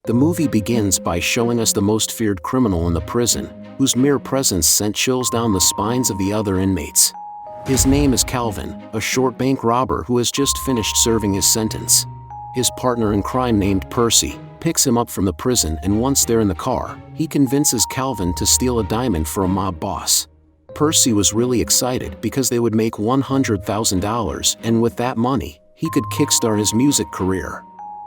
The movie begins by showing us the most feared criminal in the prison, whose mere presence sent chills down the spines of the other inmates. His name is Calvin, a short bank robber who has just finished serving his sentence. His partner in crime named Percy picks him up from the prison, and once they're in the car, he convinces Calvin to steal a diamond for a mob boss. Percy was really excited because they would make $100,000, and with that money, he could kickstart his music career.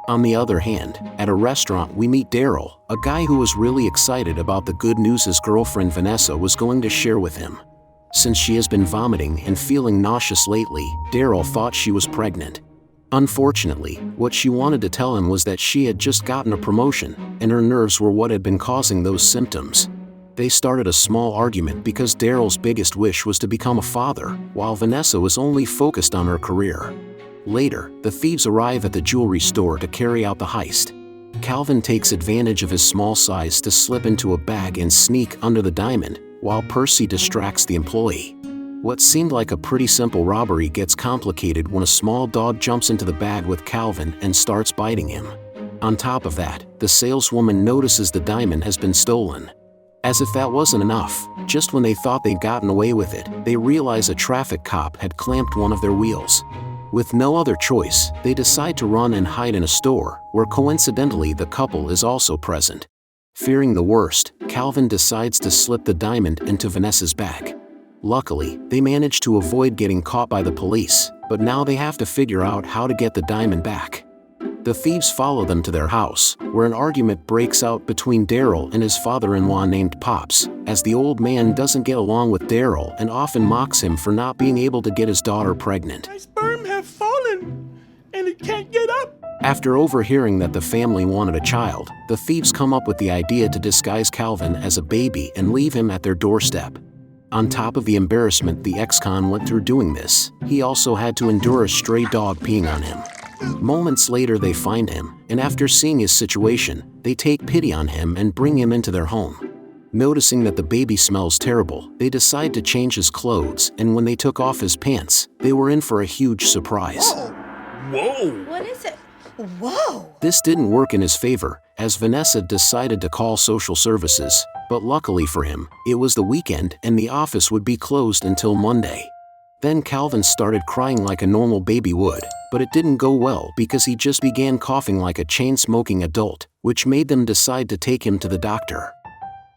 On the other hand, at a restaurant we meet Daryl, a guy who was really excited about the good news his girlfriend Vanessa was going to share with him. Since she has been vomiting and feeling nauseous lately, Daryl thought she was pregnant. Unfortunately, what she wanted to tell him was that she had just gotten a promotion, and her nerves were what had been causing those symptoms. They started a small argument because Daryl's biggest wish was to become a father, while Vanessa was only focused on her career. Later, the thieves arrive at the jewelry store to carry out the heist. Calvin takes advantage of his small size to slip into a bag and sneak under the diamond, while Percy distracts the employee. What seemed like a pretty simple robbery gets complicated when a small dog jumps into the bag with Calvin and starts biting him. On top of that, the saleswoman notices the diamond has been stolen. As if that wasn't enough, just when they thought they'd gotten away with it, they realize a traffic cop had clamped one of their wheels. With no other choice, they decide to run and hide in a store, where coincidentally the couple is also present. Fearing the worst, Calvin decides to slip the diamond into Vanessa's bag. Luckily, they manage to avoid getting caught by the police, but now they have to figure out how to get the diamond back. The thieves follow them to their house, where an argument breaks out between Daryl and his father-in-law named Pops, as the old man doesn't get along with Daryl and often mocks him for not being able to get his daughter pregnant. My sperm have fallen, and it can't get up. After overhearing that the family wanted a child, the thieves come up with the idea to disguise Calvin as a baby and leave him at their doorstep. On top of the embarrassment the ex-con went through doing this, he also had to endure a stray dog peeing on him. Moments later they find him, and after seeing his situation, they take pity on him and bring him into their home. Noticing that the baby smells terrible, they decide to change his clothes, and when they took off his pants, they were in for a huge surprise. Whoa! What is it? Whoa! This didn't work in his favor, as Vanessa decided to call social services, but luckily for him, it was the weekend and the office would be closed until Monday. Then Calvin started crying like a normal baby would, but it didn't go well because he just began coughing like a chain-smoking adult, which made them decide to take him to the doctor.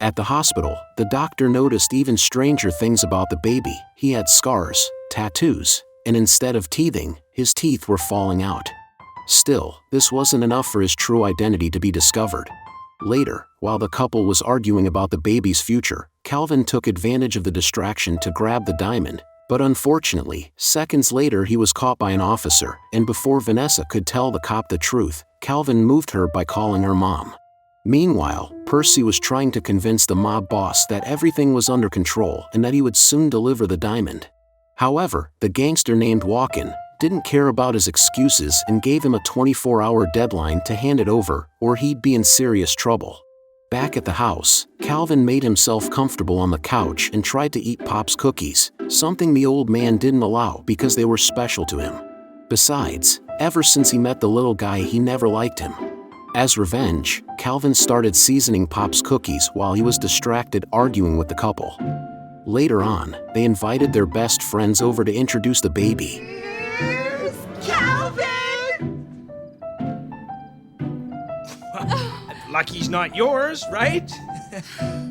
At the hospital, the doctor noticed even stranger things about the baby. He had scars, tattoos, and instead of teething, his teeth were falling out. Still, this wasn't enough for his true identity to be discovered. Later, while the couple was arguing about the baby's future, Calvin took advantage of the distraction to grab the diamond. But unfortunately, seconds later he was caught by an officer, and before Vanessa could tell the cop the truth, Calvin moved her by calling her mom. Meanwhile, Percy was trying to convince the mob boss that everything was under control and that he would soon deliver the diamond. However, the gangster named Walken didn't care about his excuses and gave him a 24-hour deadline to hand it over, or he'd be in serious trouble. Back at the house, Calvin made himself comfortable on the couch and tried to eat Pop's cookies, something the old man didn't allow because they were special to him. Besides, ever since he met the little guy he never liked him. As revenge, Calvin started seasoning Pop's cookies while he was distracted arguing with the couple. Later on, they invited their best friends over to introduce the baby. Here's Calvin! Lucky's not yours, right?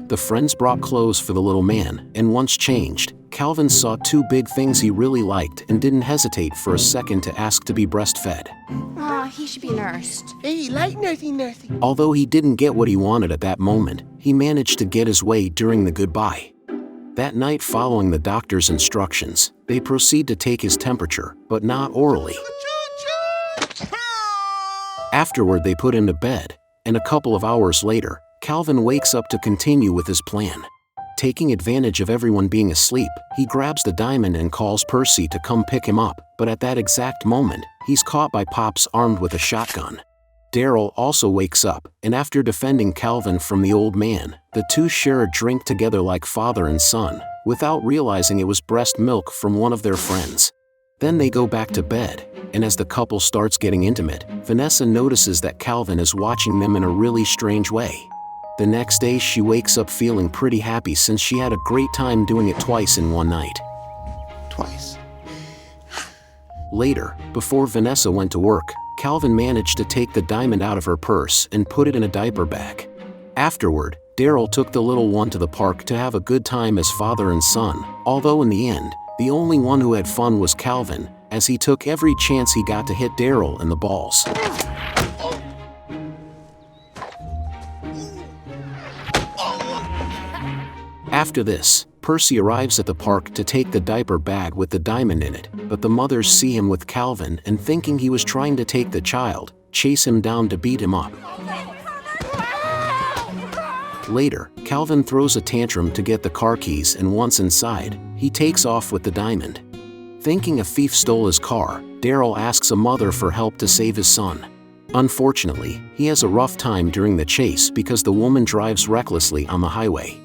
The friends brought clothes for the little man, and once changed, Calvin saw two big things he really liked and didn't hesitate for a second to ask to be breastfed. Aw, he should be nursed. Hey, like nursing. Although he didn't get what he wanted at that moment, he managed to get his way during the goodbye. That night, following the doctor's instructions, they proceed to take his temperature, but not orally. Afterward, they put him to bed, and a couple of hours later, Calvin wakes up to continue with his plan. Taking advantage of everyone being asleep, he grabs the diamond and calls Percy to come pick him up, but at that exact moment, he's caught by Pops armed with a shotgun. Daryl also wakes up, and after defending Calvin from the old man, the two share a drink together like father and son, without realizing it was breast milk from one of their friends. Then they go back to bed, and as the couple starts getting intimate, Vanessa notices that Calvin is watching them in a really strange way. The next day she wakes up feeling pretty happy since she had a great time doing it twice in one night. Twice. Later, before Vanessa went to work, Calvin managed to take the diamond out of her purse and put it in a diaper bag. Afterward, Daryl took the little one to the park to have a good time as father and son, although in the end, the only one who had fun was Calvin, as he took every chance he got to hit Daryl in the balls. After this, Percy arrives at the park to take the diaper bag with the diamond in it, but the mothers see him with Calvin and, thinking he was trying to take the child, chase him down to beat him up. Later, Calvin throws a tantrum to get the car keys, and once inside, he takes off with the diamond. Thinking a thief stole his car, Daryl asks a mother for help to save his son. Unfortunately, he has a rough time during the chase because the woman drives recklessly on the highway.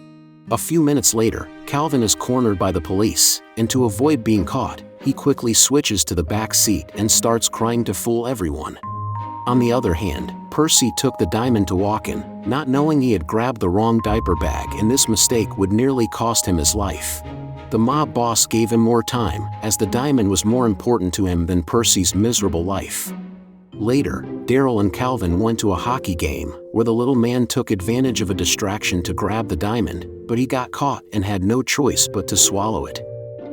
A few minutes later, Calvin is cornered by the police, and to avoid being caught, he quickly switches to the back seat and starts crying to fool everyone. On the other hand, Percy took the diamond to Walken, not knowing he had grabbed the wrong diaper bag, and this mistake would nearly cost him his life. The mob boss gave him more time, as the diamond was more important to him than Percy's miserable life. Later, Daryl and Calvin went to a hockey game, where the little man took advantage of a distraction to grab the diamond, but he got caught and had no choice but to swallow it.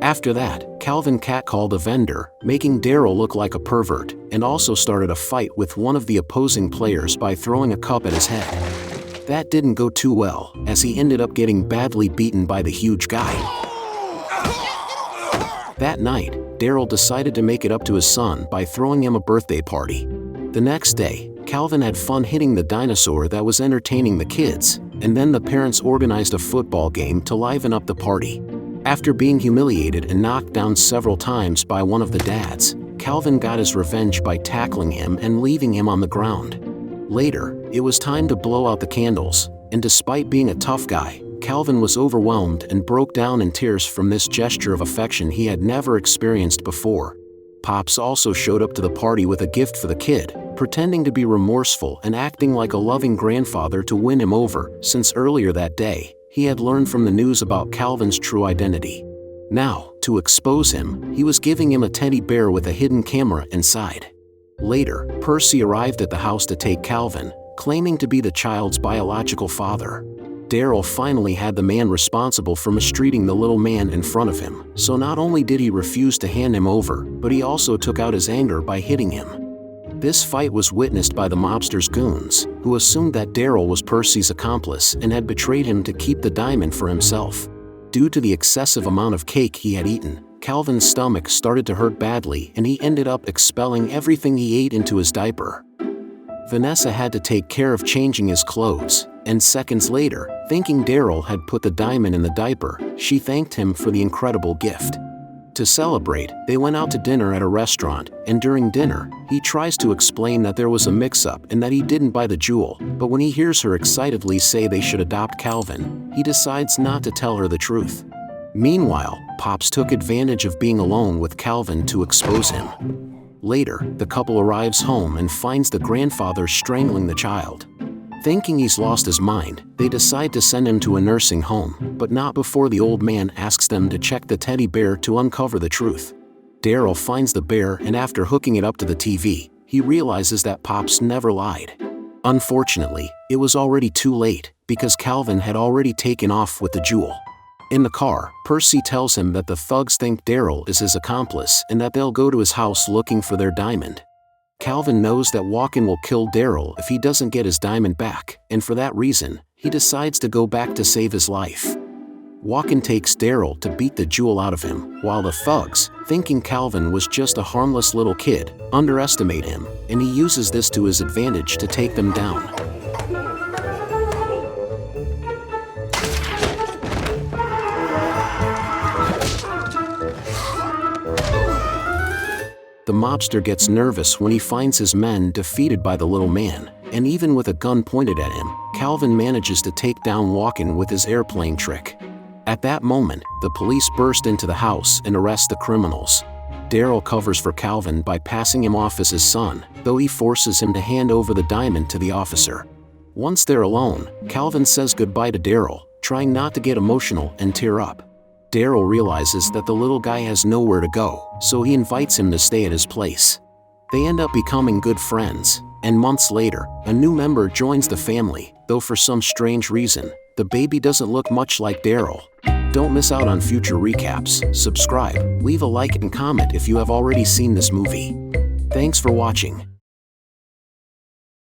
After that, Calvin catcalled a vendor, making Daryl look like a pervert, and also started a fight with one of the opposing players by throwing a cup at his head. That didn't go too well, as he ended up getting badly beaten by the huge guy. That night, Daryl decided to make it up to his son by throwing him a birthday party. The next day, Calvin had fun hitting the dinosaur that was entertaining the kids, and then the parents organized a football game to liven up the party. After being humiliated and knocked down several times by one of the dads, Calvin got his revenge by tackling him and leaving him on the ground. Later, it was time to blow out the candles, and despite being a tough guy, Calvin was overwhelmed and broke down in tears from this gesture of affection he had never experienced before. Pops also showed up to the party with a gift for the kid, pretending to be remorseful and acting like a loving grandfather to win him over, since earlier that day, he had learned from the news about Calvin's true identity. Now, to expose him, he was giving him a teddy bear with a hidden camera inside. Later, Percy arrived at the house to take Calvin, claiming to be the child's biological father. Daryl finally had the man responsible for mistreating the little man in front of him, so not only did he refuse to hand him over, but he also took out his anger by hitting him. This fight was witnessed by the mobster's goons, who assumed that Daryl was Percy's accomplice and had betrayed him to keep the diamond for himself. Due to the excessive amount of cake he had eaten, Calvin's stomach started to hurt badly, and he ended up expelling everything he ate into his diaper. Vanessa had to take care of changing his clothes, and seconds later, thinking Daryl had put the diamond in the diaper, she thanked him for the incredible gift. To celebrate, they went out to dinner at a restaurant, and during dinner, he tries to explain that there was a mix-up and that he didn't buy the jewel, but when he hears her excitedly say they should adopt Calvin, he decides not to tell her the truth. Meanwhile, Pops took advantage of being alone with Calvin to expose him. Later, the couple arrives home and finds the grandfather strangling the child. Thinking he's lost his mind, they decide to send him to a nursing home, but not before the old man asks them to check the teddy bear to uncover the truth. Daryl finds the bear, and after hooking it up to the TV, he realizes that Pops never lied. Unfortunately, it was already too late, because Calvin had already taken off with the jewel. In the car, Percy tells him that the thugs think Daryl is his accomplice and that they'll go to his house looking for their diamond. Calvin knows that Walken will kill Daryl if he doesn't get his diamond back, and for that reason, he decides to go back to save his life. Walken takes Daryl to beat the jewel out of him, while the thugs, thinking Calvin was just a harmless little kid, underestimate him, and he uses this to his advantage to take them down. The mobster gets nervous when he finds his men defeated by the little man, and even with a gun pointed at him, Calvin manages to take down Walken with his airplane trick. At that moment, the police burst into the house and arrest the criminals. Daryl covers for Calvin by passing him off as his son, though he forces him to hand over the diamond to the officer. Once they're alone, Calvin says goodbye to Daryl, trying not to get emotional and tear up. Daryl realizes that the little guy has nowhere to go, so he invites him to stay at his place. They end up becoming good friends, and months later, a new member joins the family, though for some strange reason, the baby doesn't look much like Daryl. Don't miss out on future recaps, subscribe, leave a like and comment if you have already seen this movie. Thanks for watching.